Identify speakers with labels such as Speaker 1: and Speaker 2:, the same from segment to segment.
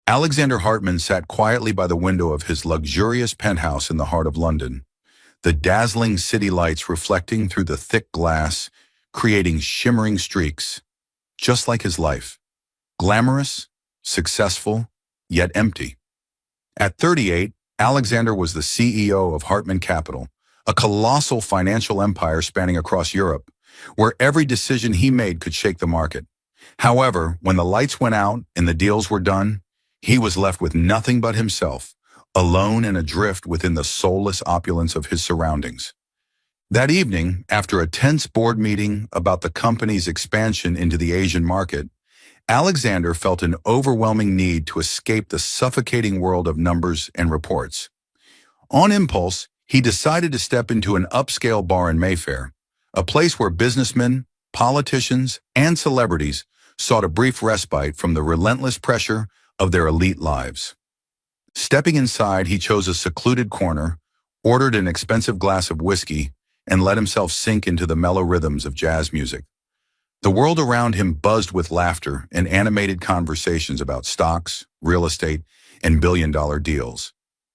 Speaker 1: Alexander Hartman sat quietly by the window of his luxurious penthouse in the heart of London, the dazzling city lights reflecting through the thick glass, creating shimmering streaks, just like his life. Glamorous, successful, yet empty. At 38, Alexander was the CEO of Hartman Capital, a colossal financial empire spanning across Europe, where every decision he made could shake the market. However, when the lights went out and the deals were done, he was left with nothing but himself, alone and adrift within the soulless opulence of his surroundings. That evening, after a tense board meeting about the company's expansion into the Asian market, Alexander felt an overwhelming need to escape the suffocating world of numbers and reports. On impulse, he decided to step into an upscale bar in Mayfair, a place where businessmen, politicians, and celebrities sought a brief respite from the relentless pressure of their elite lives. Stepping inside, he chose a secluded corner, ordered an expensive glass of whiskey, and let himself sink into the mellow rhythms of jazz music. The world around him buzzed with laughter and animated conversations about stocks, real estate, and billion-dollar deals.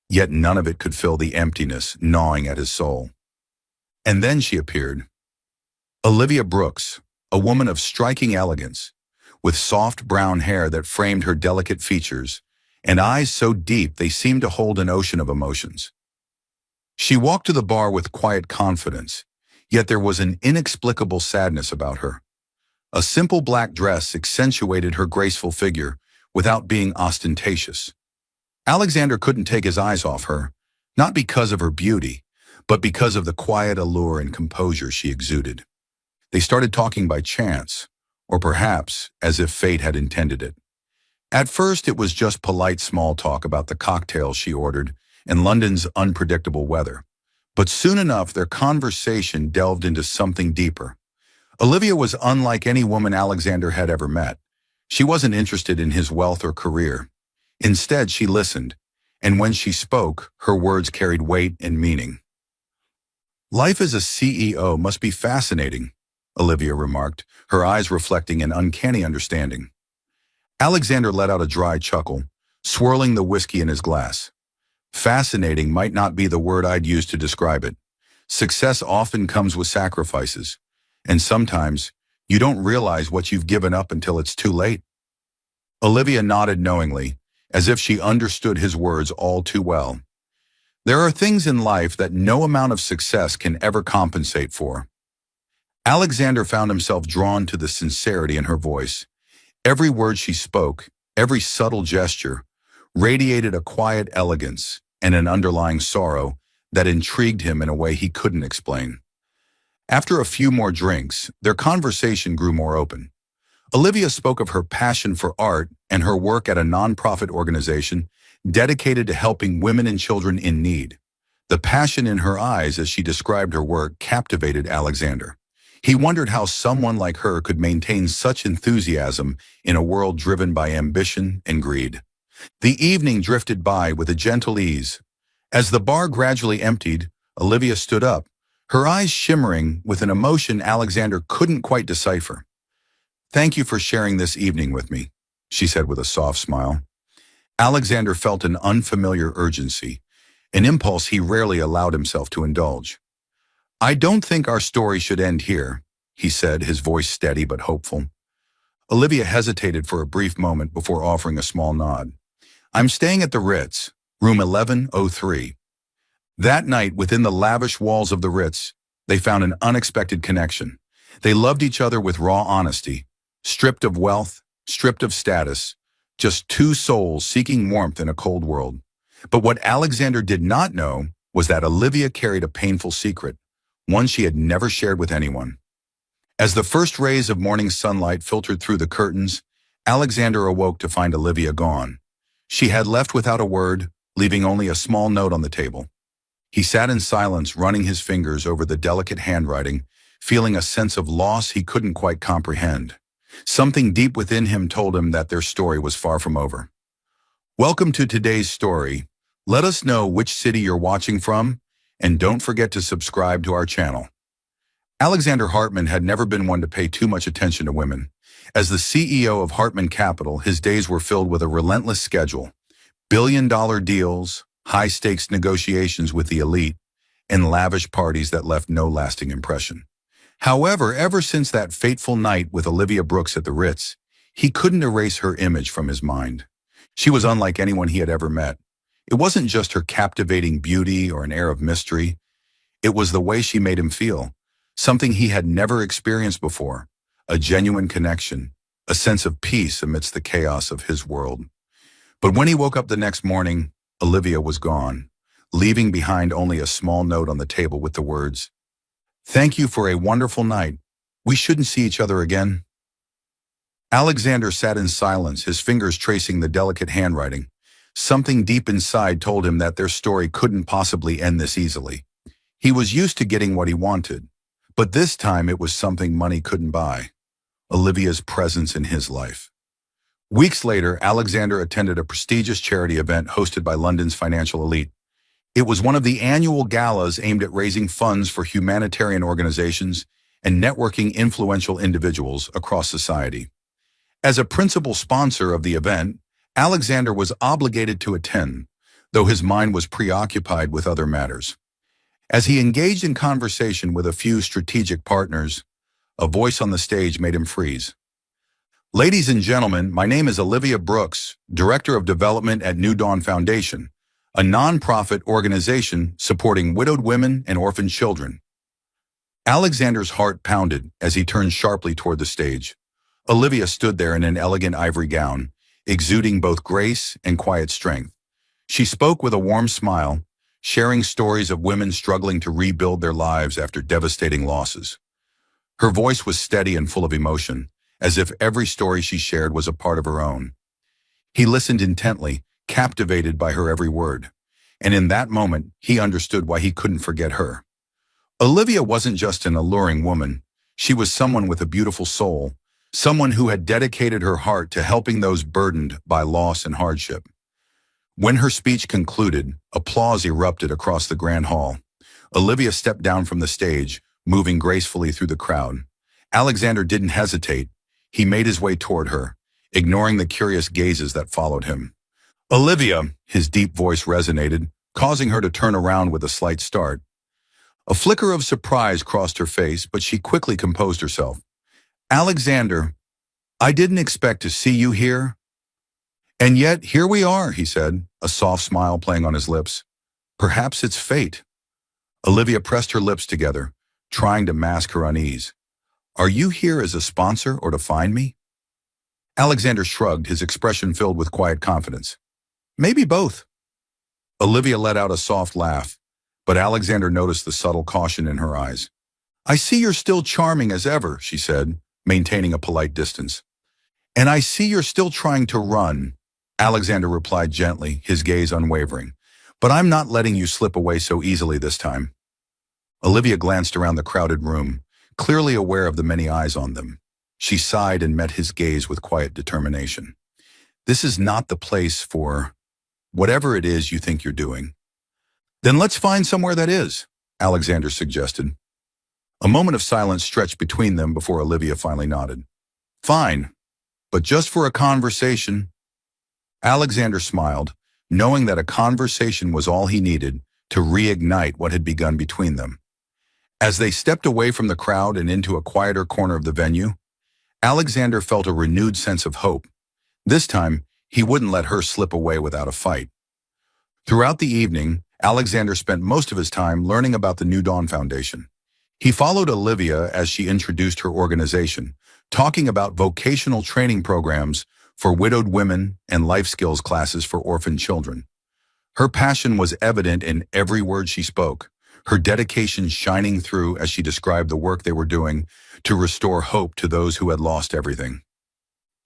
Speaker 1: Yet none of it could fill the emptiness gnawing at his soul. And then she appeared. Olivia Brooks, a woman of striking elegance, with soft brown hair that framed her delicate features, and eyes so deep they seemed to hold an ocean of emotions. She walked to the bar with quiet confidence, yet there was an inexplicable sadness about her. A simple black dress accentuated her graceful figure without being ostentatious. Alexander couldn't take his eyes off her, not because of her beauty, but because of the quiet allure and composure she exuded. They started talking by chance, or perhaps as if fate had intended it. At first, it was just polite small talk about the cocktails she ordered and London's unpredictable weather. But soon enough, their conversation delved into something deeper. Olivia was unlike any woman Alexander had ever met. She wasn't interested in his wealth or career. Instead, she listened, and when she spoke, her words carried weight and meaning. "Life as a CEO must be fascinating," Olivia remarked, her eyes reflecting an uncanny understanding. Alexander let out a dry chuckle, swirling the whiskey in his glass. "Fascinating might not be the word I'd use to describe it. Success often comes with sacrifices, and sometimes you don't realize what you've given up until it's too late." Olivia nodded knowingly, as if she understood his words all too well. There are things in life that no amount of success can ever compensate for. Alexander found himself drawn to the sincerity in her voice. Every word she spoke, every subtle gesture, radiated a quiet elegance and an underlying sorrow that intrigued him in a way he couldn't explain. After a few more drinks, their conversation grew more open. Olivia spoke of her passion for art and her work at a nonprofit organization dedicated to helping women and children in need. The passion in her eyes as she described her work captivated Alexander. He wondered how someone like her could maintain such enthusiasm in a world driven by ambition and greed. The evening drifted by with a gentle ease. As the bar gradually emptied, Olivia stood up, her eyes shimmering with an emotion Alexander couldn't quite decipher. "Thank you for sharing this evening with me," she said with a soft smile. Alexander felt an unfamiliar urgency, an impulse he rarely allowed himself to indulge. "I don't think our story should end here," he said, his voice steady but hopeful. Olivia hesitated for a brief moment before offering a small nod. "I'm staying at the Ritz, room 1103. That night, within the lavish walls of the Ritz, they found an unexpected connection. They loved each other with raw honesty, stripped of wealth, stripped of status, just two souls seeking warmth in a cold world. But what Alexander did not know was that Olivia carried a painful secret, one she had never shared with anyone. As the first rays of morning sunlight filtered through the curtains, Alexander awoke to find Olivia gone. She had left without a word, leaving only a small note on the table. He sat in silence, running his fingers over the delicate handwriting, feeling a sense of loss he couldn't quite comprehend. Something deep within him told him that their story was far from over. Welcome to today's story. Let us know which city you're watching from, and don't forget to subscribe to our channel. Alexander Hartman had never been one to pay too much attention to women. As the CEO of Hartman Capital, his days were filled with a relentless schedule: billion-dollar deals, high-stakes negotiations with the elite, and lavish parties that left no lasting impression. However, ever since that fateful night with Olivia Brooks at the Ritz, he couldn't erase her image from his mind. She was unlike anyone he had ever met. It wasn't just her captivating beauty or an air of mystery. It was the way she made him feel, something he had never experienced before, a genuine connection, a sense of peace amidst the chaos of his world. But when he woke up the next morning, Olivia was gone, leaving behind only a small note on the table with the words, "Thank you for a wonderful night. We shouldn't see each other again." Alexander sat in silence, his fingers tracing the delicate handwriting. Something deep inside told him that their story couldn't possibly end this easily. He was used to getting what he wanted, but this time it was something money couldn't buy: Olivia's presence in his life. Weeks later, Alexander attended a prestigious charity event hosted by London's financial elite. It was one of the annual galas aimed at raising funds for humanitarian organizations and networking influential individuals across society. As a principal sponsor of the event, Alexander was obligated to attend, though his mind was preoccupied with other matters. As he engaged in conversation with a few strategic partners, a voice on the stage made him freeze. "Ladies and gentlemen, my name is Olivia Brooks, Director of Development at New Dawn Foundation, a non-profit organization supporting widowed women and orphaned children." Alexander's heart pounded as he turned sharply toward the stage. Olivia stood there in an elegant ivory gown, exuding both grace and quiet strength. She spoke with a warm smile, sharing stories of women struggling to rebuild their lives after devastating losses. Her voice was steady and full of emotion, as if every story she shared was a part of her own. He listened intently, captivated by her every word, and in that moment, he understood why he couldn't forget her. Olivia wasn't just an alluring woman. She was someone with a beautiful soul, someone who had dedicated her heart to helping those burdened by loss and hardship. When her speech concluded, applause erupted across the grand hall. Olivia stepped down from the stage, moving gracefully through the crowd. Alexander didn't hesitate. He made his way toward her, ignoring the curious gazes that followed him. "Olivia," his deep voice resonated, causing her to turn around with a slight start. A flicker of surprise crossed her face, but she quickly composed herself. "Alexander, I didn't expect to see you here. And yet, here we are," he said, a soft smile playing on his lips. "Perhaps it's fate." Olivia pressed her lips together, trying to mask her unease. "Are you here as a sponsor or to find me?" Alexander shrugged, his expression filled with quiet confidence. "Maybe both." Olivia let out a soft laugh, but Alexander noticed the subtle caution in her eyes. "I see you're still charming as ever," she said, maintaining a polite distance. "And I see you're still trying to run," Alexander replied gently, his gaze unwavering. "But I'm not letting you slip away so easily this time." Olivia glanced around the crowded room, clearly aware of the many eyes on them. She sighed and met his gaze with quiet determination. "This is not the place for whatever it is you think you're doing." "Then let's find somewhere that is," Alexander suggested. A moment of silence stretched between them before Olivia finally nodded. "Fine, but just for a conversation." Alexander smiled, knowing that a conversation was all he needed to reignite what had begun between them. As they stepped away from the crowd and into a quieter corner of the venue, Alexander felt a renewed sense of hope. This time, he wouldn't let her slip away without a fight. Throughout the evening, Alexander spent most of his time learning about the New Dawn Foundation. He followed Olivia as she introduced her organization, talking about vocational training programs for widowed women and life skills classes for orphaned children. Her passion was evident in every word she spoke, her dedication shining through as she described the work they were doing to restore hope to those who had lost everything.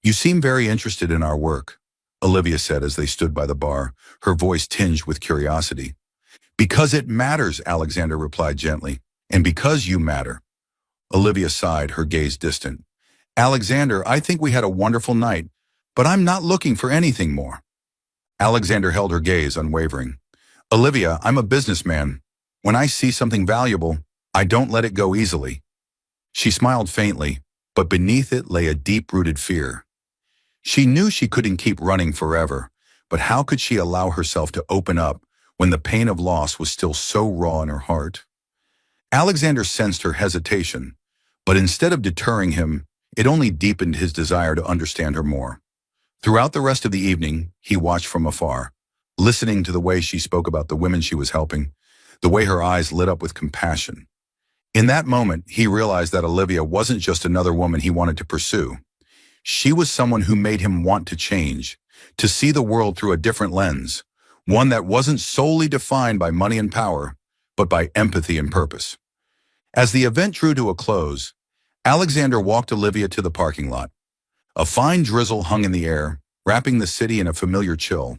Speaker 1: "You seem very interested in our work," Olivia said as they stood by the bar, her voice tinged with curiosity. "Because it matters," Alexander replied gently, "and because you matter." Olivia sighed, her gaze distant. "Alexander, I think we had a wonderful night, but I'm not looking for anything more." Alexander held her gaze, unwavering. "Olivia, I'm a businessman. When I see something valuable, I don't let it go easily." She smiled faintly, but beneath it lay a deep-rooted fear. She knew she couldn't keep running forever, but how could she allow herself to open up when the pain of loss was still so raw in her heart? Alexander sensed her hesitation, but instead of deterring him, it only deepened his desire to understand her more. Throughout the rest of the evening, he watched from afar, listening to the way she spoke about the women she was helping, the way her eyes lit up with compassion. In that moment, he realized that Olivia wasn't just another woman he wanted to pursue. She was someone who made him want to change, to see the world through a different lens, one that wasn't solely defined by money and power, but by empathy and purpose. As the event drew to a close, Alexander walked Olivia to the parking lot. A fine drizzle hung in the air, wrapping the city in a familiar chill.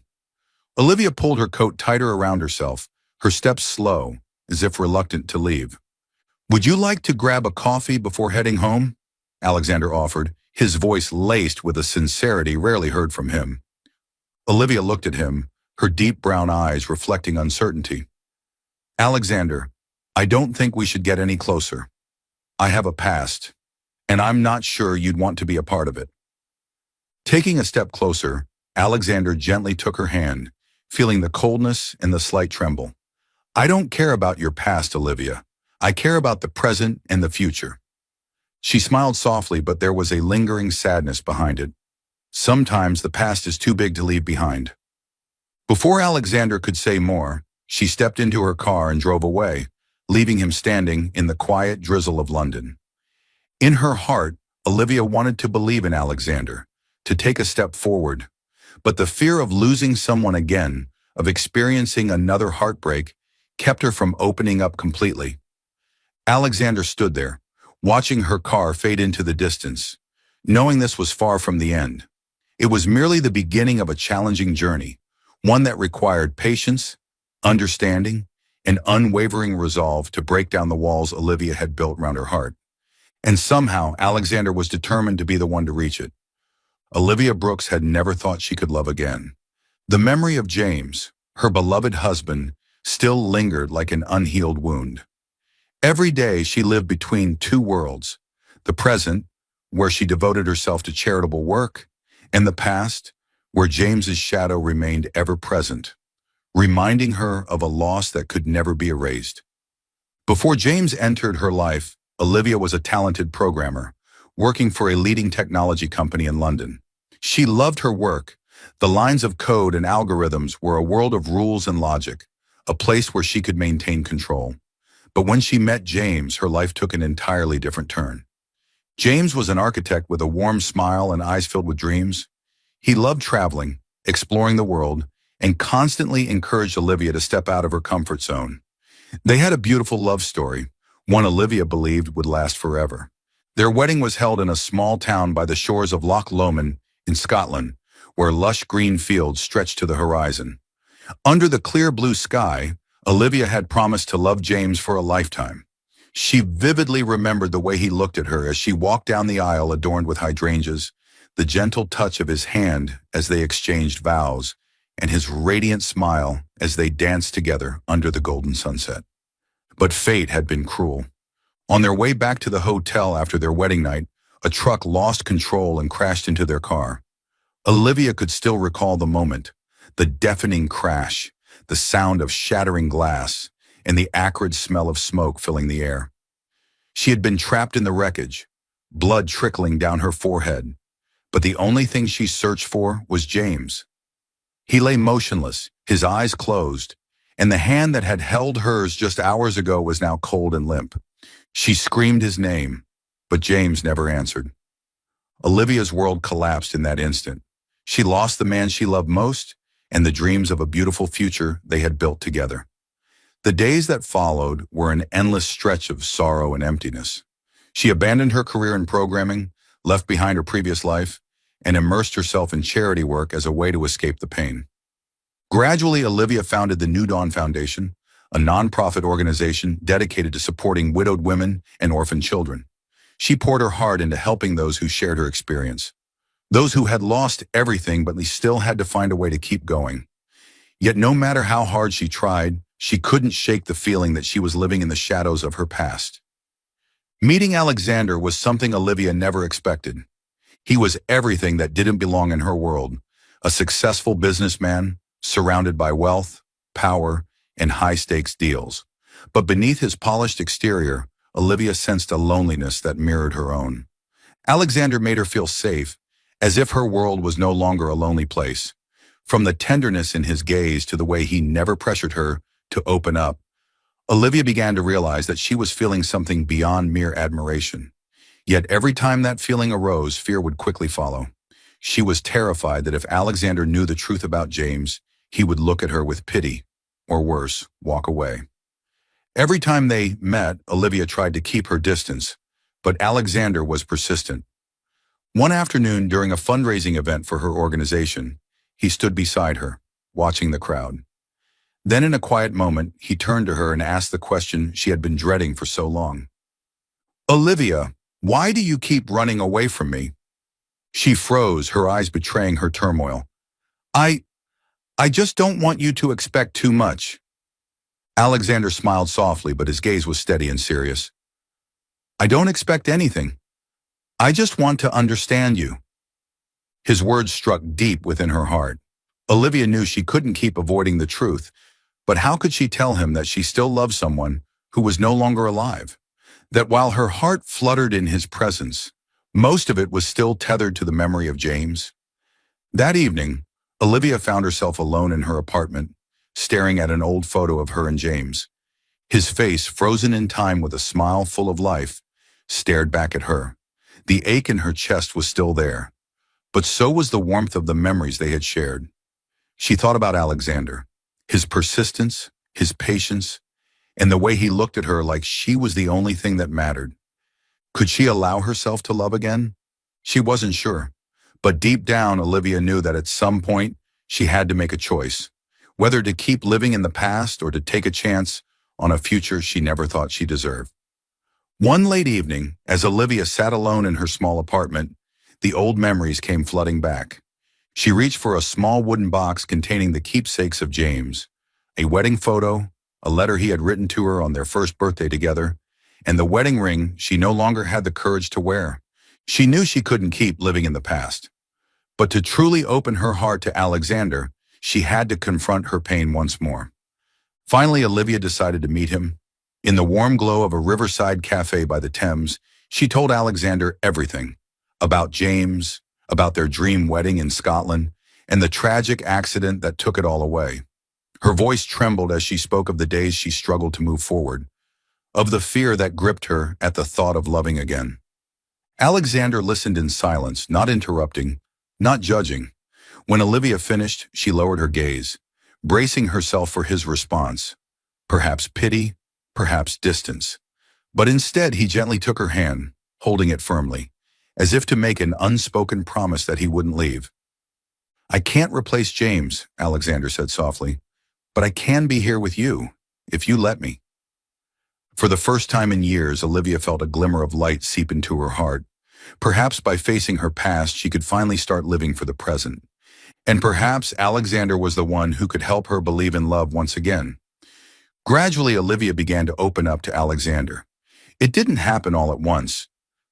Speaker 1: Olivia pulled her coat tighter around herself, her steps slow, as if reluctant to leave. "Would you like to grab a coffee before heading home?" Alexander offered, his voice laced with a sincerity rarely heard from him. Olivia looked at him, her deep brown eyes reflecting uncertainty. "Alexander, I don't think we should get any closer. I have a past, and I'm not sure you'd want to be a part of it." Taking a step closer, Alexander gently took her hand, feeling the coldness and the slight tremble. "I don't care about your past, Olivia. I care about the present and the future." She smiled softly, but there was a lingering sadness behind it. Sometimes the past is too big to leave behind. Before Alexander could say more, she stepped into her car and drove away, leaving him standing in the quiet drizzle of London. In her heart, Olivia wanted to believe in Alexander, to take a step forward, but the fear of losing someone again, of experiencing another heartbreak, kept her from opening up completely. Alexander stood there, watching her car fade into the distance, knowing this was far from the end. It was merely the beginning of a challenging journey, one that required patience, understanding, and unwavering resolve to break down the walls Olivia had built around her heart. And somehow, Alexander was determined to be the one to reach it. Olivia Brooks had never thought she could love again. The memory of James, her beloved husband, still lingered like an unhealed wound. Every day she lived between two worlds, the present, where she devoted herself to charitable work, and the past, where James's shadow remained ever present, reminding her of a loss that could never be erased. Before James entered her life, Olivia was a talented programmer, working for a leading technology company in London. She loved her work. The lines of code and algorithms were a world of rules and logic, a place where she could maintain control. But when she met James, her life took an entirely different turn. James was an architect with a warm smile and eyes filled with dreams. He loved traveling, exploring the world, and constantly encouraged Olivia to step out of her comfort zone. They had a beautiful love story, one Olivia believed would last forever. Their wedding was held in a small town by the shores of Loch Lomond in Scotland, where lush green fields stretched to the horizon. Under the clear blue sky, Olivia had promised to love James for a lifetime. She vividly remembered the way he looked at her as she walked down the aisle adorned with hydrangeas, the gentle touch of his hand as they exchanged vows, and his radiant smile as they danced together under the golden sunset. But fate had been cruel. On their way back to the hotel after their wedding night, a truck lost control and crashed into their car. Olivia could still recall the moment, the deafening crash, the sound of shattering glass, and the acrid smell of smoke filling the air. She had been trapped in the wreckage, blood trickling down her forehead, but the only thing she searched for was James. He lay motionless, his eyes closed, and the hand that had held hers just hours ago was now cold and limp. She screamed his name, but James never answered. Olivia's world collapsed in that instant. She lost the man she loved most, and the dreams of a beautiful future they had built together. The days that followed were an endless stretch of sorrow and emptiness. She abandoned her career in programming, left behind her previous life, and immersed herself in charity work as a way to escape the pain. Gradually, Olivia founded the New Dawn Foundation, a nonprofit organization dedicated to supporting widowed women and orphan children. She poured her heart into helping those who shared her experience, those who had lost everything but still had to find a way to keep going. Yet no matter how hard she tried, she couldn't shake the feeling that she was living in the shadows of her past. Meeting Alexander was something Olivia never expected. He was everything that didn't belong in her world. A successful businessman, surrounded by wealth, power, and high-stakes deals. But beneath his polished exterior, Olivia sensed a loneliness that mirrored her own. Alexander made her feel safe, as if her world was no longer a lonely place. From the tenderness in his gaze to the way he never pressured her to open up, Olivia began to realize that she was feeling something beyond mere admiration. Yet every time that feeling arose, fear would quickly follow. She was terrified that if Alexander knew the truth about James, he would look at her with pity, or worse, walk away. Every time they met, Olivia tried to keep her distance, but Alexander was persistent. One afternoon during a fundraising event for her organization, he stood beside her, watching the crowd. Then in a quiet moment, he turned to her and asked the question she had been dreading for so long. "Olivia, why do you keep running away from me?" She froze, her eyes betraying her turmoil. I just don't want you to expect too much." Alexander smiled softly, but his gaze was steady and serious. "I don't expect anything. I just want to understand you." His words struck deep within her heart. Olivia knew she couldn't keep avoiding the truth, but how could she tell him that she still loved someone who was no longer alive? That while her heart fluttered in his presence, most of it was still tethered to the memory of James? That evening, Olivia found herself alone in her apartment, staring at an old photo of her and James. His face, frozen in time with a smile full of life, stared back at her. The ache in her chest was still there, but so was the warmth of the memories they had shared. She thought about Alexander, his persistence, his patience, and the way he looked at her like she was the only thing that mattered. Could she allow herself to love again? She wasn't sure, but deep down, Olivia knew that at some point, she had to make a choice, whether to keep living in the past or to take a chance on a future she never thought she deserved. One late evening, as Olivia sat alone in her small apartment, the old memories came flooding back. She reached for a small wooden box containing the keepsakes of James, a wedding photo, a letter he had written to her on their first birthday together, and the wedding ring she no longer had the courage to wear. She knew she couldn't keep living in the past. But to truly open her heart to Alexander, she had to confront her pain once more. Finally, Olivia decided to meet him. In the warm glow of a riverside cafe by the Thames, she told Alexander everything about James, about their dream wedding in Scotland, and the tragic accident that took it all away. Her voice trembled as she spoke of the days she struggled to move forward, of the fear that gripped her at the thought of loving again. Alexander listened in silence, not interrupting, not judging. When Olivia finished, she lowered her gaze, bracing herself for his response. Perhaps pity, perhaps distance. But instead, he gently took her hand, holding it firmly, as if to make an unspoken promise that he wouldn't leave. "I can't replace James," Alexander said softly, "but I can be here with you, if you let me." For the first time in years, Olivia felt a glimmer of light seep into her heart. Perhaps by facing her past, she could finally start living for the present. And perhaps Alexander was the one who could help her believe in love once again. Gradually, Olivia began to open up to Alexander. It didn't happen all at once,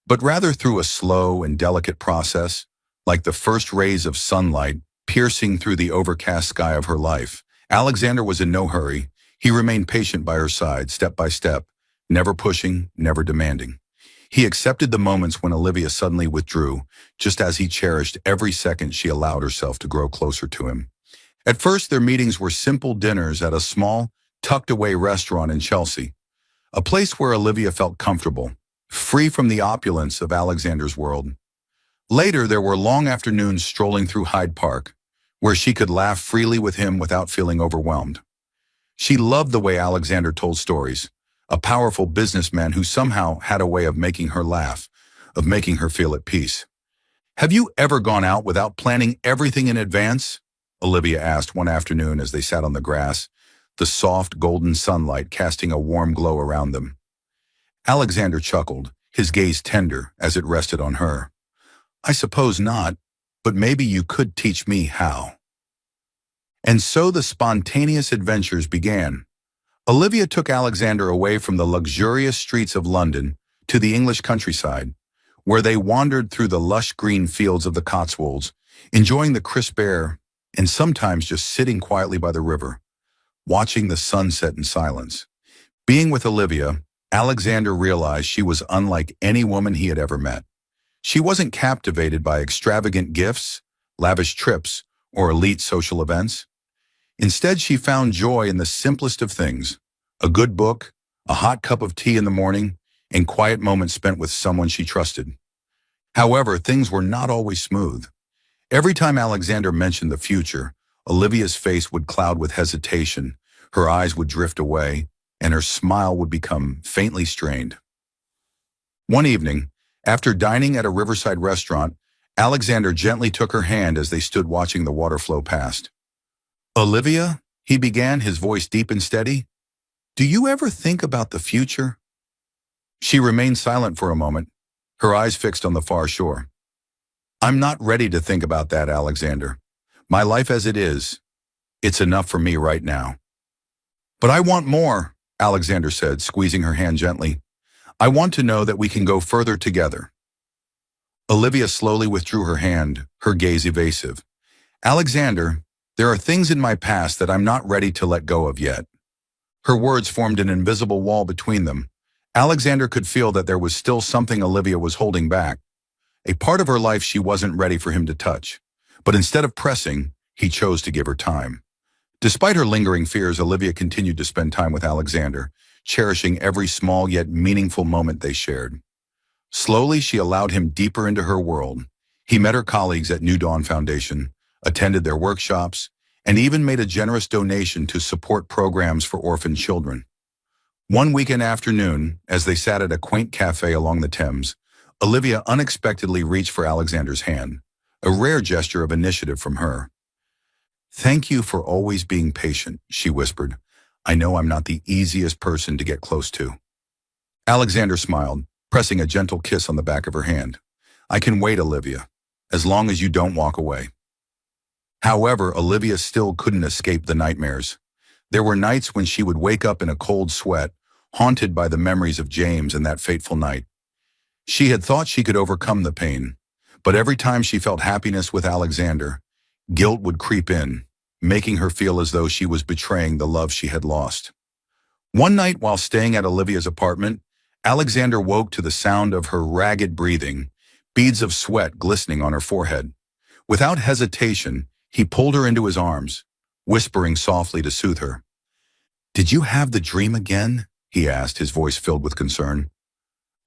Speaker 1: but rather through a slow and delicate process, like the first rays of sunlight piercing through the overcast sky of her life. Alexander was in no hurry. He remained patient by her side, step by step, never pushing, never demanding. He accepted the moments when Olivia suddenly withdrew, just as he cherished every second she allowed herself to grow closer to him. At first, their meetings were simple dinners at a small, tucked-away restaurant in Chelsea, a place where Olivia felt comfortable, free from the opulence of Alexander's world. Later, there were long afternoons strolling through Hyde Park, where she could laugh freely with him without feeling overwhelmed. She loved the way Alexander told stories, a powerful businessman who somehow had a way of making her laugh, of making her feel at peace. "Have you ever gone out without planning everything in advance?" Olivia asked one afternoon as they sat on the grass, the soft golden sunlight casting a warm glow around them. Alexander chuckled, his gaze tender as it rested on her. "I suppose not, but maybe you could teach me how." And so the spontaneous adventures began. Olivia took Alexander away from the luxurious streets of London to the English countryside, where they wandered through the lush green fields of the Cotswolds, enjoying the crisp air and sometimes just sitting quietly by the river, watching the sunset in silence. Being with Olivia, Alexander realized she was unlike any woman he had ever met. She wasn't captivated by extravagant gifts, lavish trips, or elite social events. Instead, she found joy in the simplest of things: a good book, a hot cup of tea in the morning, and quiet moments spent with someone she trusted. However, things were not always smooth. Every time Alexander mentioned the future, Olivia's face would cloud with hesitation, her eyes would drift away, and her smile would become faintly strained. One evening, after dining at a riverside restaurant, Alexander gently took her hand as they stood watching the water flow past. "Olivia," he began, his voice deep and steady, "do you ever think about the future?" She remained silent for a moment, her eyes fixed on the far shore. "I'm not ready to think about that, Alexander. My life as it is, it's enough for me right now." "But I want more," Alexander said, squeezing her hand gently. "I want to know that we can go further together." Olivia slowly withdrew her hand, her gaze evasive. "Alexander, there are things in my past that I'm not ready to let go of yet." Her words formed an invisible wall between them. Alexander could feel that there was still something Olivia was holding back, a part of her life she wasn't ready for him to touch. But instead of pressing, he chose to give her time. Despite her lingering fears, Olivia continued to spend time with Alexander, cherishing every small yet meaningful moment they shared. Slowly, she allowed him deeper into her world. He met her colleagues at New Dawn Foundation, attended their workshops, and even made a generous donation to support programs for orphan children. One weekend afternoon, as they sat at a quaint cafe along the Thames, Olivia unexpectedly reached for Alexander's hand, a rare gesture of initiative from her. "Thank you for always being patient," she whispered. "I know I'm not the easiest person to get close to." Alexander smiled, pressing a gentle kiss on the back of her hand. "I can wait, Olivia, as long as you don't walk away." However, Olivia still couldn't escape the nightmares. There were nights when she would wake up in a cold sweat, haunted by the memories of James and that fateful night. She had thought she could overcome the pain, but every time she felt happiness with Alexander, guilt would creep in, making her feel as though she was betraying the love she had lost. One night while staying at Olivia's apartment, Alexander woke to the sound of her ragged breathing, beads of sweat glistening on her forehead. Without hesitation, he pulled her into his arms, whispering softly to soothe her. "Did you have the dream again?" he asked, his voice filled with concern.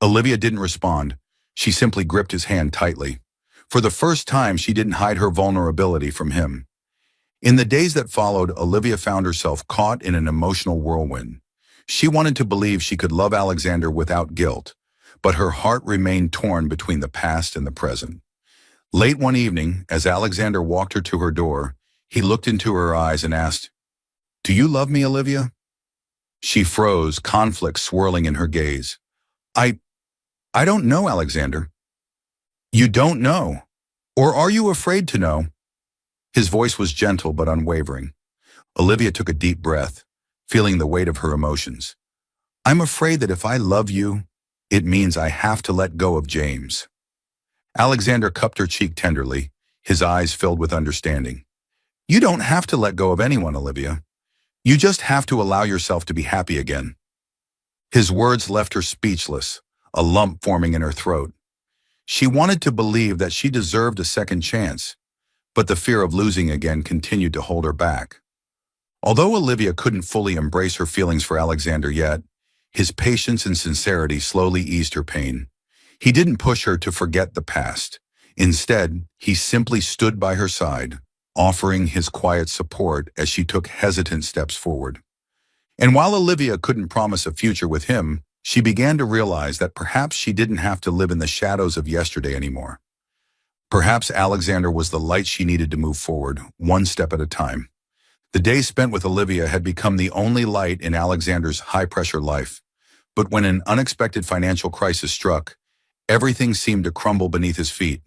Speaker 1: Olivia didn't respond. She simply gripped his hand tightly. For the first time, she didn't hide her vulnerability from him. In the days that followed, Olivia found herself caught in an emotional whirlwind. She wanted to believe she could love Alexander without guilt, but her heart remained torn between the past and the present. Late one evening, as Alexander walked her to her door, he looked into her eyes and asked, "Do you love me, Olivia?" She froze, conflict swirling in her gaze. I don't know, Alexander." "You don't know? Or are you afraid to know?" His voice was gentle but unwavering. Olivia took a deep breath, feeling the weight of her emotions. "I'm afraid that if I love you, it means I have to let go of James." Alexander cupped her cheek tenderly, his eyes filled with understanding. "You don't have to let go of anyone, Olivia. You just have to allow yourself to be happy again." His words left her speechless, a lump forming in her throat. She wanted to believe that she deserved a second chance, but the fear of losing again continued to hold her back. Although Olivia couldn't fully embrace her feelings for Alexander yet, his patience and sincerity slowly eased her pain. He didn't push her to forget the past. Instead, he simply stood by her side, offering his quiet support as she took hesitant steps forward. And while Olivia couldn't promise a future with him, she began to realize that perhaps she didn't have to live in the shadows of yesterday anymore. Perhaps Alexander was the light she needed to move forward, one step at a time. The days spent with Olivia had become the only light in Alexander's high-pressure life. But when an unexpected financial crisis struck, everything seemed to crumble beneath his feet.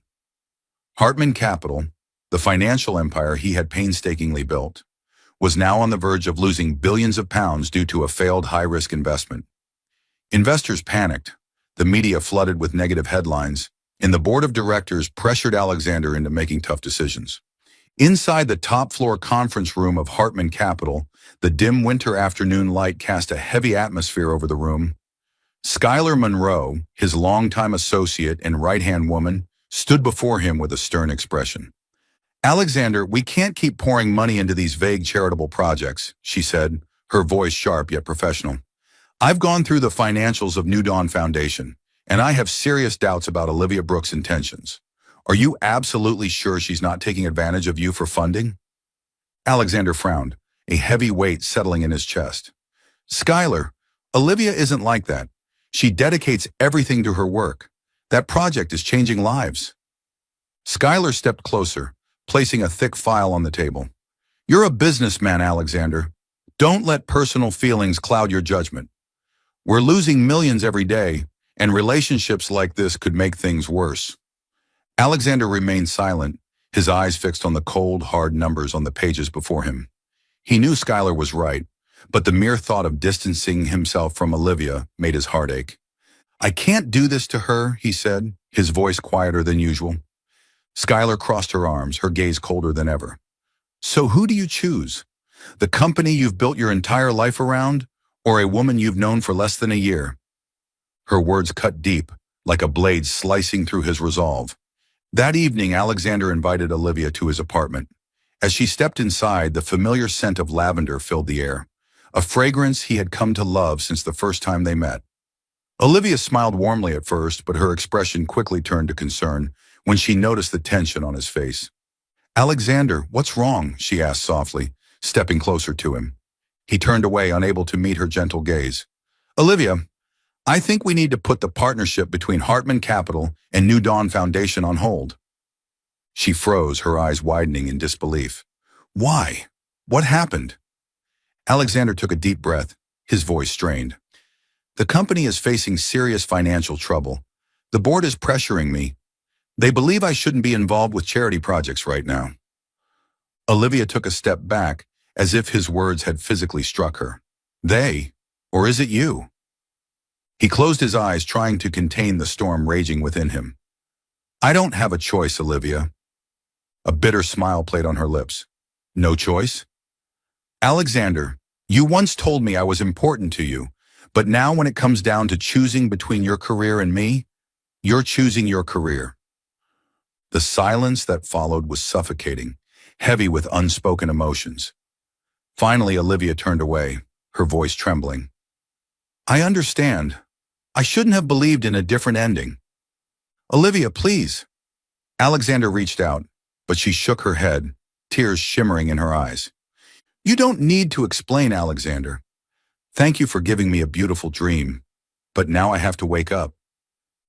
Speaker 1: Hartman Capital, the financial empire he had painstakingly built, was now on the verge of losing billions of pounds due to a failed high-risk investment. Investors panicked. the media flooded with negative headlines, and the board of directors pressured Alexander into making tough decisions. Inside the top-floor conference room of Hartman Capital, the dim winter afternoon light cast a heavy atmosphere over the room. Skylar Monroe, his longtime associate and right-hand woman, stood before him with a stern expression. "Alexander, we can't keep pouring money into these vague charitable projects," she said, her voice sharp yet professional. "I've gone through the financials of New Dawn Foundation, and I have serious doubts about Olivia Brooks' intentions. Are you absolutely sure she's not taking advantage of you for funding?" Alexander frowned, a heavy weight settling in his chest. "Skylar, Olivia isn't like that. She dedicates everything to her work. That project is changing lives." Skylar stepped closer, placing a thick file on the table. "You're a businessman, Alexander. Don't let personal feelings cloud your judgment. We're losing millions every day, and relationships like this could make things worse." Alexander remained silent, his eyes fixed on the cold, hard numbers on the pages before him. He knew Skylar was right, but the mere thought of distancing himself from Olivia made his heart ache. "I can't do this to her," he said, his voice quieter than usual. Skylar crossed her arms, her gaze colder than ever. "So who do you choose? The company you've built your entire life around, or a woman you've known for less than a year?" Her words cut deep, like a blade slicing through his resolve. That evening, Alexander invited Olivia to his apartment. As she stepped inside, the familiar scent of lavender filled the air, a fragrance he had come to love since the first time they met. Olivia smiled warmly at first, but her expression quickly turned to concern when she noticed the tension on his face. "Alexander, what's wrong?" she asked softly, stepping closer to him. He turned away, unable to meet her gentle gaze. "Olivia, I think we need to put the partnership between Hartman Capital and New Dawn Foundation on hold." She froze, her eyes widening in disbelief. "Why? What happened?" Alexander took a deep breath, his voice strained. "The company is facing serious financial trouble. The board is pressuring me. They believe I shouldn't be involved with charity projects right now." Olivia took a step back, as if his words had physically struck her. "They? Or is it you?" He closed his eyes, trying to contain the storm raging within him. "I don't have a choice, Olivia." A bitter smile played on her lips. "No choice?" "Alexander, you once told me I was important to you, but now when it comes down to choosing between your career and me, you're choosing your career." The silence that followed was suffocating, heavy with unspoken emotions. Finally, Olivia turned away, her voice trembling. "I understand. I shouldn't have believed in a different ending." "Olivia, please." Alexander reached out, but she shook her head, tears shimmering in her eyes. "You don't need to explain, Alexander. Thank you for giving me a beautiful dream, but now I have to wake up."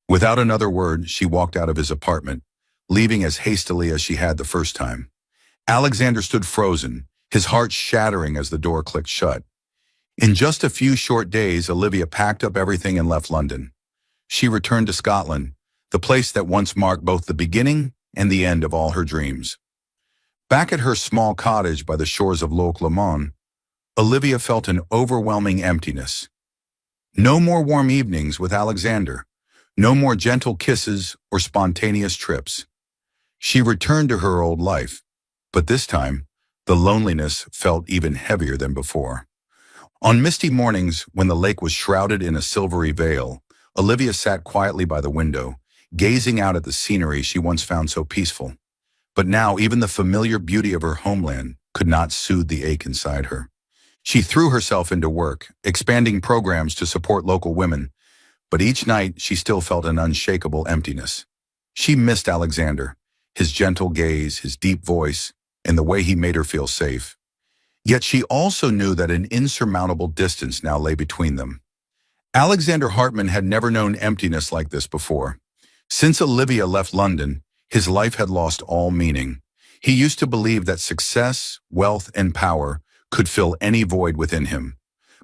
Speaker 1: Without another word, she walked out of his apartment, leaving as hastily as she had the first time. Alexander stood frozen, his heart shattering as the door clicked shut. In just a few short days, Olivia packed up everything and left London. She returned to Scotland, the place that once marked both the beginning and the end of all her dreams. Back at her small cottage by the shores of Loch Lomond, Olivia felt an overwhelming emptiness. No more warm evenings with Alexander, no more gentle kisses or spontaneous trips. She returned to her old life, but this time, the loneliness felt even heavier than before. On misty mornings, when the lake was shrouded in a silvery veil, Olivia sat quietly by the window, gazing out at the scenery she once found so peaceful. But now even the familiar beauty of her homeland could not soothe the ache inside her. She threw herself into work, expanding programs to support local women, but each night she still felt an unshakable emptiness. She missed Alexander, his gentle gaze, his deep voice, and the way he made her feel safe. Yet she also knew that an insurmountable distance now lay between them. Alexander Hartman had never known emptiness like this before. Since Olivia left London, his life had lost all meaning. He used to believe that success, wealth, and power could fill any void within him.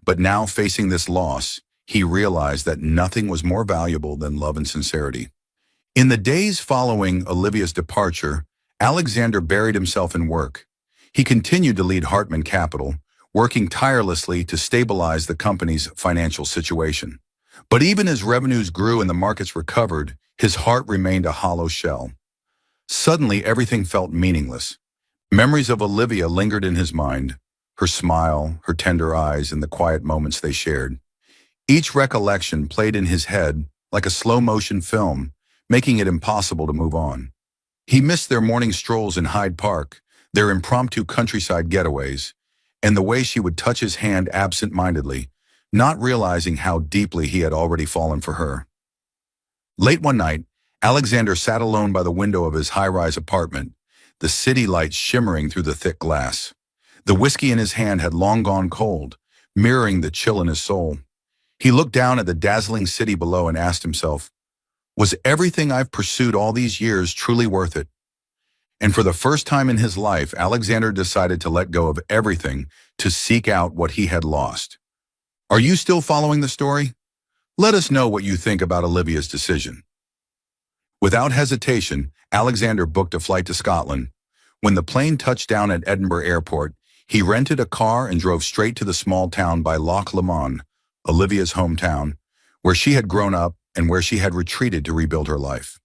Speaker 1: But now, facing this loss, he realized that nothing was more valuable than love and sincerity. In the days following Olivia's departure, Alexander buried himself in work. He continued to lead Hartman Capital, working tirelessly to stabilize the company's financial situation. But even as revenues grew and the markets recovered, his heart remained a hollow shell. Suddenly, everything felt meaningless. Memories of Olivia lingered in his mind, her smile, her tender eyes, and the quiet moments they shared. Each recollection played in his head like a slow-motion film, making it impossible to move on. He missed their morning strolls in Hyde Park, their impromptu countryside getaways, and the way she would touch his hand absent-mindedly, not realizing how deeply he had already fallen for her. Late one night, Alexander sat alone by the window of his high-rise apartment, the city lights shimmering through the thick glass. The whiskey in his hand had long gone cold, mirroring the chill in his soul. He looked down at the dazzling city below and asked himself, was everything I've pursued all these years truly worth it? And for the first time in his life, Alexander decided to let go of everything to seek out what he had lost. Are you still following the story? Let us know what you think about Olivia's decision. Without hesitation, Alexander booked a flight to Scotland. When the plane touched down at Edinburgh Airport, he rented a car and drove straight to the small town by Loch Lomond, Olivia's hometown, where she had grown up and where she had retreated to rebuild her life.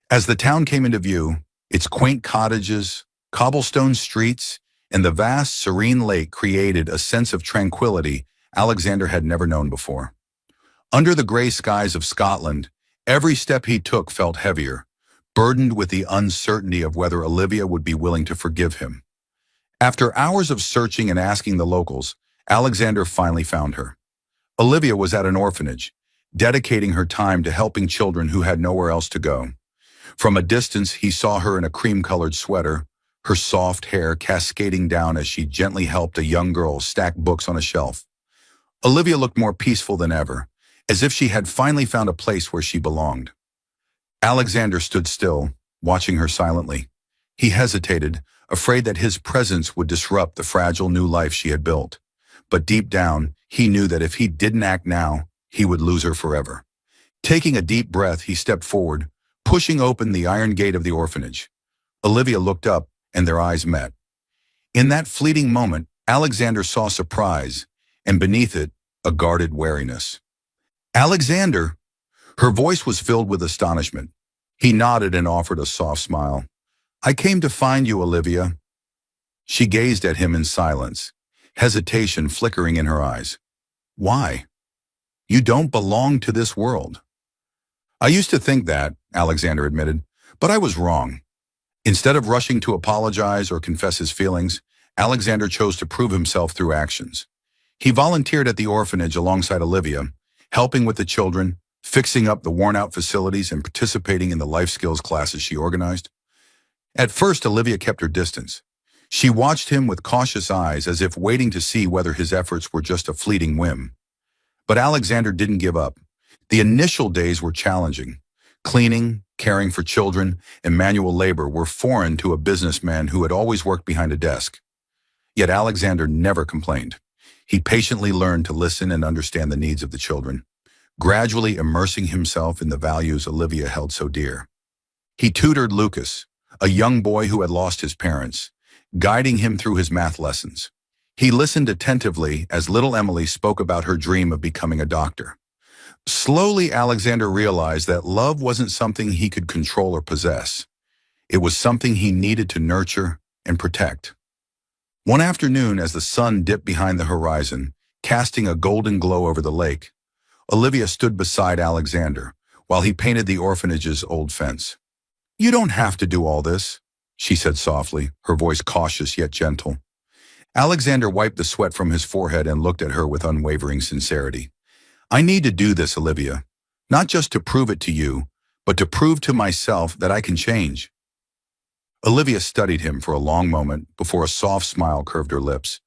Speaker 1: As the town came into view, its quaint cottages, cobblestone streets, and the vast, serene lake created a sense of tranquility Alexander had never known before. Under the gray skies of Scotland, every step he took felt heavier, burdened with the uncertainty of whether Olivia would be willing to forgive him. After hours of searching and asking the locals, Alexander finally found her. Olivia was at an orphanage, dedicating her time to helping children who had nowhere else to go. From a distance, he saw her in a cream-colored sweater, her soft hair cascading down as she gently helped a young girl stack books on a shelf. Olivia looked more peaceful than ever, as if she had finally found a place where she belonged. Alexander stood still, watching her silently. He hesitated, afraid that his presence would disrupt the fragile new life she had built. But deep down, he knew that if he didn't act now, he would lose her forever. Taking a deep breath, he stepped forward, pushing open the iron gate of the orphanage. Olivia looked up, and their eyes met. In that fleeting moment, Alexander saw surprise, and beneath it, a guarded wariness. Alexander! Her voice was filled with astonishment. He nodded and offered a soft smile. I came to find you, Olivia. She gazed at him in silence, hesitation flickering in her eyes. Why? You don't belong to this world. I used to think that, Alexander admitted, but I was wrong. Instead of rushing to apologize or confess his feelings, Alexander chose to prove himself through actions. He volunteered at the orphanage alongside Olivia, helping with the children, fixing up the worn-out facilities, and participating in the life skills classes she organized. At first, Olivia kept her distance. She watched him with cautious eyes, as if waiting to see whether his efforts were just a fleeting whim. But Alexander didn't give up. The initial days were challenging. Cleaning, caring for children, and manual labor were foreign to a businessman who had always worked behind a desk. Yet Alexander never complained. He patiently learned to listen and understand the needs of the children, gradually immersing himself in the values Olivia held so dear. He tutored Lucas, a young boy who had lost his parents, guiding him through his math lessons. He listened attentively as little Emily spoke about her dream of becoming a doctor. Slowly, Alexander realized that love wasn't something he could control or possess. It was something he needed to nurture and protect. One afternoon, as the sun dipped behind the horizon, casting a golden glow over the lake, Olivia stood beside Alexander while he painted the orphanage's old fence. You don't have to do all this, she said softly, her voice cautious yet gentle. Alexander wiped the sweat from his forehead and looked at her with unwavering sincerity. I need to do this, Olivia, not just to prove it to you, but to prove to myself that I can change. Olivia studied him for a long moment before a soft smile curved her lips.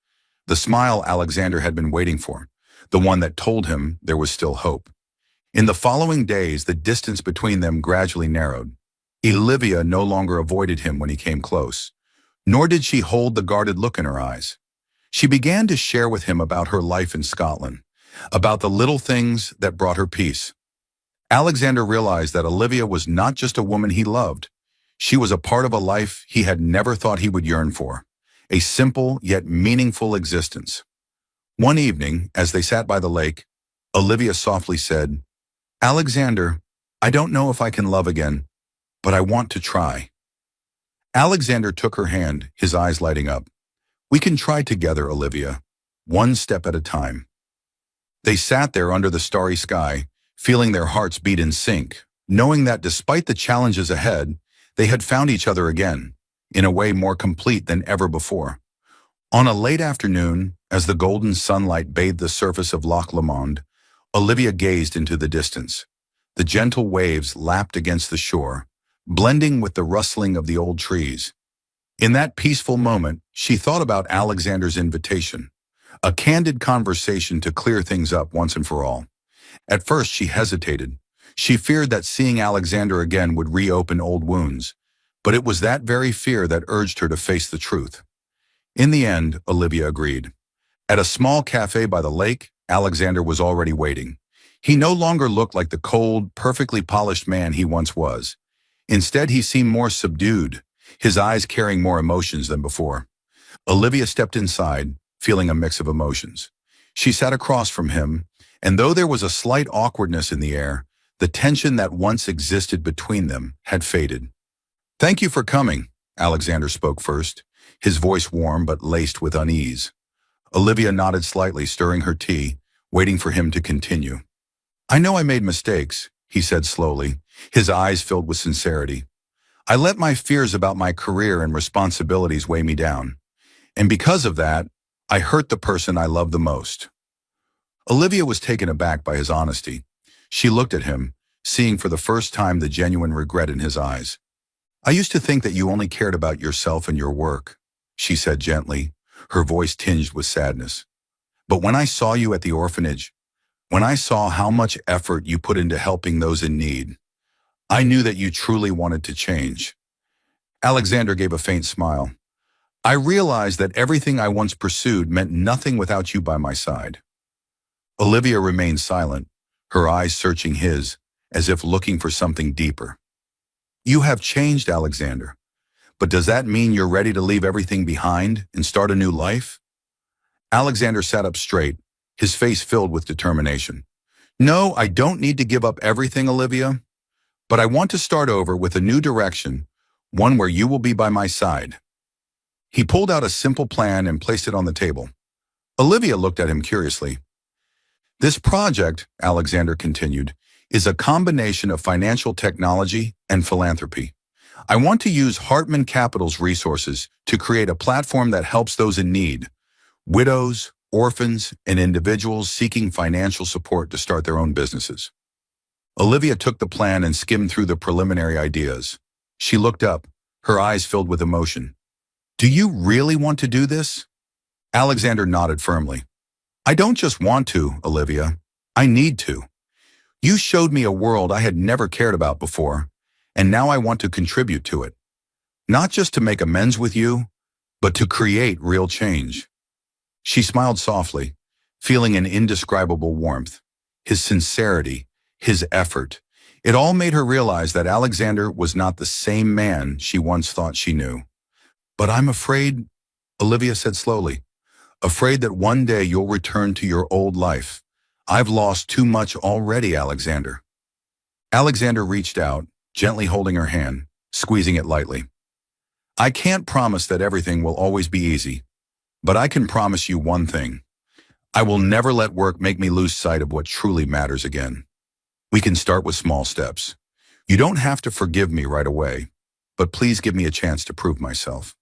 Speaker 1: The smile Alexander had been waiting for, the one that told him there was still hope. In the following days, the distance between them gradually narrowed. Olivia no longer avoided him when he came close, nor did she hold the guarded look in her eyes. She began to share with him about her life in Scotland, about the little things that brought her peace. Alexander realized that Olivia was not just a woman he loved. She was a part of a life he had never thought he would yearn for, a simple yet meaningful existence. One evening, as they sat by the lake, Olivia softly said, Alexander, I don't know if I can love again, but I want to try. Alexander took her hand, his eyes lighting up. We can try together, Olivia, one step at a time. They sat there under the starry sky, feeling their hearts beat in sync, knowing that despite the challenges ahead, they had found each other again, in a way more complete than ever before. On a late afternoon, as the golden sunlight bathed the surface of Loch Lomond, Olivia gazed into the distance. The gentle waves lapped against the shore, blending with the rustling of the old trees. In that peaceful moment, she thought about Alexander's invitation, a candid conversation to clear things up once and for all. At first, she hesitated. She feared that seeing Alexander again would reopen old wounds, but it was that very fear that urged her to face the truth. In the end, Olivia agreed. At a small cafe by the lake, Alexander was already waiting. He no longer looked like the cold, perfectly polished man he once was. Instead, he seemed more subdued, his eyes carrying more emotions than before. Olivia stepped inside, feeling a mix of emotions. She sat across from him, and though there was a slight awkwardness in the air, the tension that once existed between them had faded. "Thank you for coming," Alexander spoke first, his voice warm but laced with unease. Olivia nodded slightly, stirring her tea, waiting for him to continue. "I know I made mistakes," he said slowly, his eyes filled with sincerity. "I let my fears about my career and responsibilities weigh me down. And because of that, I hurt the person I love the most." Olivia was taken aback by his honesty. She looked at him, seeing for the first time the genuine regret in his eyes. "I used to think that you only cared about yourself and your work," she said gently, her voice tinged with sadness. "But when I saw you at the orphanage, when I saw how much effort you put into helping those in need, I knew that you truly wanted to change." Alexander gave a faint smile. "I realized that everything I once pursued meant nothing without you by my side." Olivia remained silent, her eyes searching his, as if looking for something deeper. "You have changed, Alexander. But does that mean you're ready to leave everything behind and start a new life?" Alexander sat up straight, his face filled with determination. "No, I don't need to give up everything, Olivia. But I want to start over with a new direction, one where you will be by my side." He pulled out a simple plan and placed it on the table. Olivia looked at him curiously. "This project," Alexander continued, "is a combination of financial technology and philanthropy. I want to use Hartman Capital's resources to create a platform that helps those in need, widows, orphans, and individuals seeking financial support to start their own businesses." Olivia took the plan and skimmed through the preliminary ideas. She looked up, her eyes filled with emotion. "Do you really want to do this?" Alexander nodded firmly. "I don't just want to, Olivia. I need to. You showed me a world I had never cared about before, and now I want to contribute to it. Not just to make amends with you, but to create real change." She smiled softly, feeling an indescribable warmth, his sincerity, his effort. It all made her realize that Alexander was not the same man she once thought she knew. "But I'm afraid," Olivia said slowly, "afraid that one day you'll return to your old life. I've lost too much already, Alexander." Alexander reached out, gently holding her hand, squeezing it lightly. "I can't promise that everything will always be easy, but I can promise you one thing. I will never let work make me lose sight of what truly matters again. We can start with small steps. You don't have to forgive me right away, but please give me a chance to prove myself."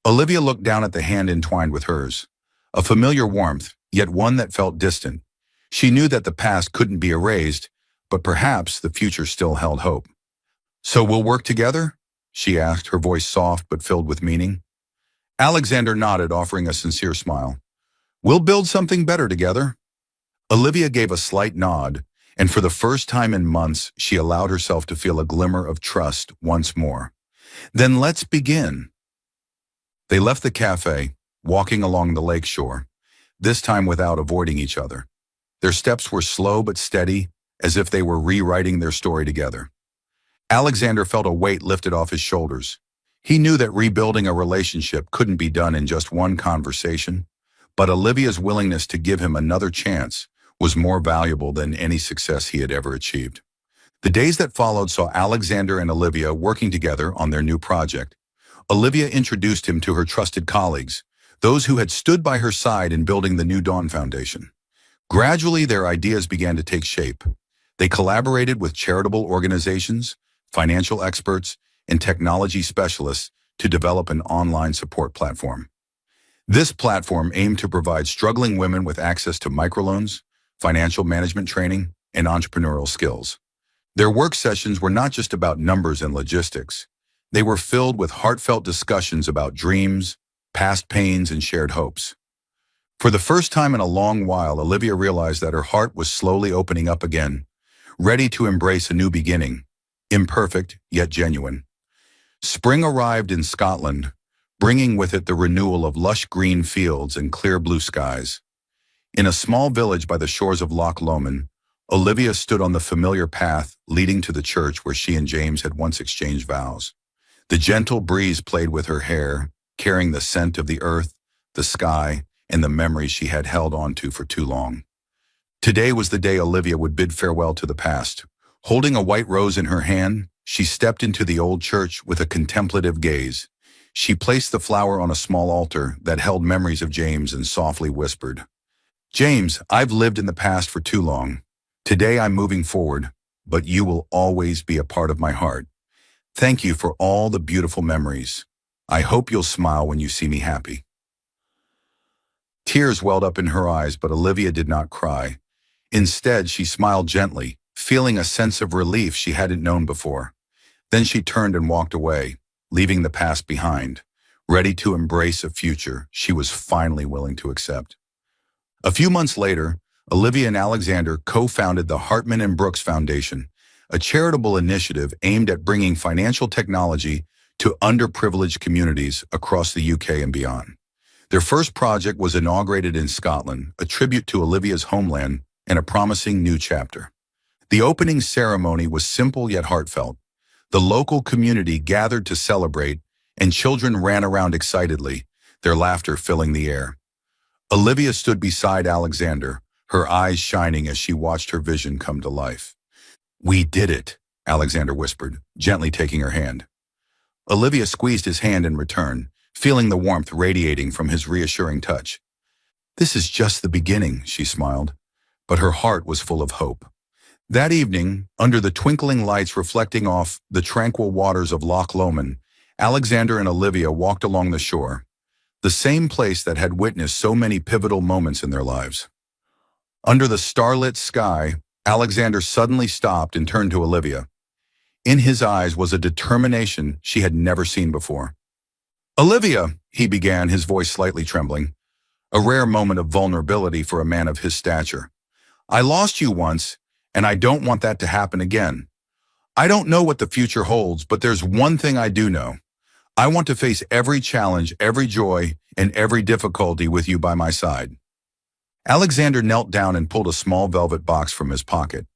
Speaker 1: Olivia looked down at the hand entwined with hers, a familiar warmth, yet one that felt distant. She knew that the past couldn't be erased, but perhaps the future still held hope. "So we'll work together?" she asked, her voice soft but filled with meaning. Alexander nodded, offering a sincere smile. "We'll build something better together." Olivia gave a slight nod, and for the first time in months, she allowed herself to feel a glimmer of trust once more. "Then let's begin." They left the cafe, walking along the lake shore, this time without avoiding each other. Their steps were slow but steady, as if they were rewriting their story together. Alexander felt a weight lifted off his shoulders. He knew that rebuilding a relationship couldn't be done in just one conversation, but Olivia's willingness to give him another chance was more valuable than any success he had ever achieved. The days that followed saw Alexander and Olivia working together on their new project. Olivia introduced him to her trusted colleagues, those who had stood by her side in building the New Dawn Foundation. Gradually, their ideas began to take shape. They collaborated with charitable organizations, financial experts, and technology specialists to develop an online support platform. This platform aimed to provide struggling women with access to microloans, financial management training, and entrepreneurial skills. Their work sessions were not just about numbers and logistics. They were filled with heartfelt discussions about dreams, past pains, and shared hopes. For the first time in a long while, Olivia realized that her heart was slowly opening up again, ready to embrace a new beginning, imperfect yet genuine. Spring arrived in Scotland, bringing with it the renewal of lush green fields and clear blue skies. In a small village by the shores of Loch Lomond, Olivia stood on the familiar path leading to the church where she and James had once exchanged vows. The gentle breeze played with her hair, carrying the scent of the earth, the sky, and the memories she had held on to for too long. Today was the day Olivia would bid farewell to the past. Holding a white rose in her hand, she stepped into the old church with a contemplative gaze. She placed the flower on a small altar that held memories of James and softly whispered, "James, I've lived in the past for too long. Today I'm moving forward, but you will always be a part of my heart. Thank you for all the beautiful memories. I hope you'll smile when you see me happy." Tears welled up in her eyes, but Olivia did not cry. Instead, she smiled gently, feeling a sense of relief she hadn't known before. Then she turned and walked away, leaving the past behind, ready to embrace a future she was finally willing to accept. A few months later, Olivia and Alexander co-founded the Hartman and Brooks Foundation, a charitable initiative aimed at bringing financial technology to underprivileged communities across the UK and beyond. Their first project was inaugurated in Scotland, a tribute to Olivia's homeland and a promising new chapter. The opening ceremony was simple yet heartfelt. The local community gathered to celebrate, and children ran around excitedly, their laughter filling the air. Olivia stood beside Alexander, her eyes shining as she watched her vision come to life. "We did it," Alexander whispered, gently taking her hand. Olivia squeezed his hand in return, feeling the warmth radiating from his reassuring touch. "This is just the beginning," she smiled, but her heart was full of hope. That evening, under the twinkling lights reflecting off the tranquil waters of Loch Lomond, Alexander and Olivia walked along the shore, the same place that had witnessed so many pivotal moments in their lives. Under the starlit sky, Alexander suddenly stopped and turned to Olivia. In his eyes was a determination she had never seen before. "Olivia," he began, his voice slightly trembling, a rare moment of vulnerability for a man of his stature. "I lost you once, and I don't want that to happen again. I don't know what the future holds, but there's one thing I do know. I want to face every challenge, every joy, and every difficulty with you by my side." Alexander knelt down and pulled a small velvet box from his pocket.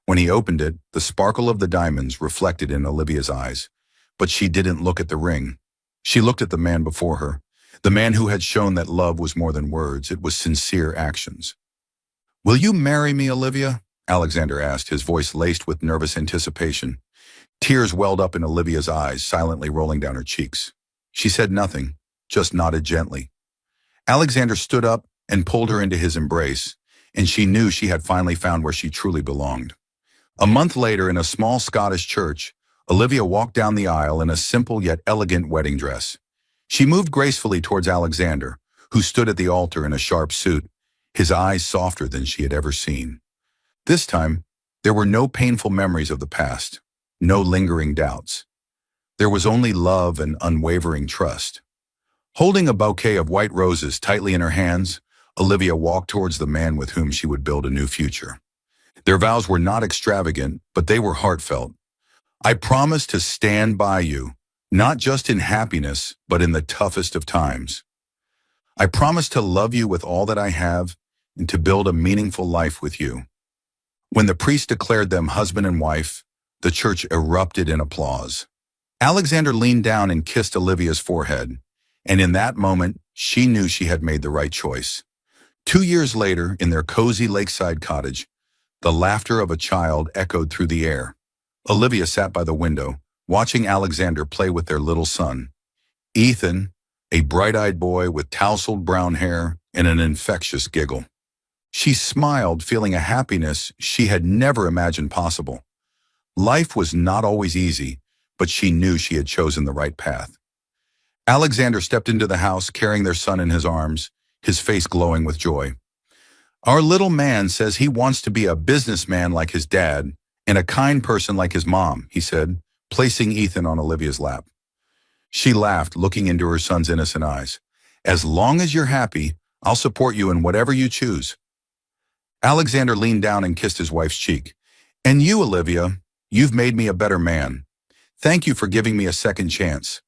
Speaker 1: When he opened it, the sparkle of the diamonds reflected in Olivia's eyes. But she didn't look at the ring. She looked at the man before her, the man who had shown that love was more than words, it was sincere actions. "Will you marry me, Olivia?" Alexander asked, his voice laced with nervous anticipation. Tears welled up in Olivia's eyes, silently rolling down her cheeks. She said nothing, just nodded gently. Alexander stood up and pulled her into his embrace, and she knew she had finally found where she truly belonged. A month later, in a small Scottish church, Olivia walked down the aisle in a simple yet elegant wedding dress. She moved gracefully towards Alexander, who stood at the altar in a sharp suit, his eyes softer than she had ever seen. This time, there were no painful memories of the past, no lingering doubts. There was only love and unwavering trust. Holding a bouquet of white roses tightly in her hands, Olivia walked towards the man with whom she would build a new future. Their vows were not extravagant, but they were heartfelt. "I promise to stand by you, not just in happiness, but in the toughest of times. I promise to love you with all that I have and to build a meaningful life with you." When the priest declared them husband and wife, the church erupted in applause. Alexander leaned down and kissed Olivia's forehead, and in that moment, she knew she had made the right choice. 2 years later, in their cozy lakeside cottage, the laughter of a child echoed through the air. Olivia sat by the window, watching Alexander play with their little son. Ethan, a bright-eyed boy with tousled brown hair and an infectious giggle. She smiled, feeling a happiness she had never imagined possible. Life was not always easy, but she knew she had chosen the right path. Alexander stepped into the house carrying their son in his arms, his face glowing with joy. "Our little man says he wants to be a businessman like his dad and a kind person like his mom," he said, placing Ethan on Olivia's lap. She laughed, looking into her son's innocent eyes. "As long as you're happy, I'll support you in whatever you choose." Alexander leaned down and kissed his wife's cheek. "And you, Olivia, you've made me a better man. Thank you for giving me a second chance."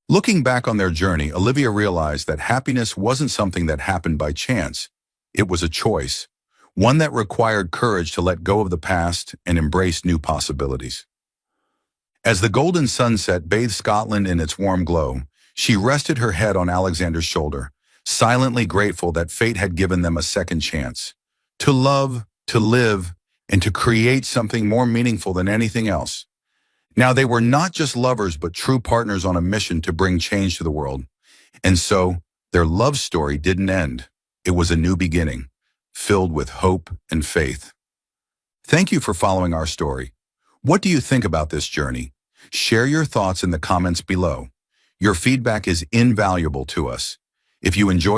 Speaker 1: Looking back on their journey, Olivia realized that happiness wasn't something that happened by chance. It was a choice, one that required courage to let go of the past and embrace new possibilities. As the golden sunset bathed Scotland in its warm glow, she rested her head on Alexander's shoulder, silently grateful that fate had given them a second chance. To love, to live, and to create something more meaningful than anything else. Now they were not just lovers but true partners on a mission to bring change to the world. And so, their love story didn't end. It was a new beginning, filled with hope and faith. Thank you for following our story. What do you think about this journey? Share your thoughts in the comments below. Your feedback is invaluable to us. If you enjoyed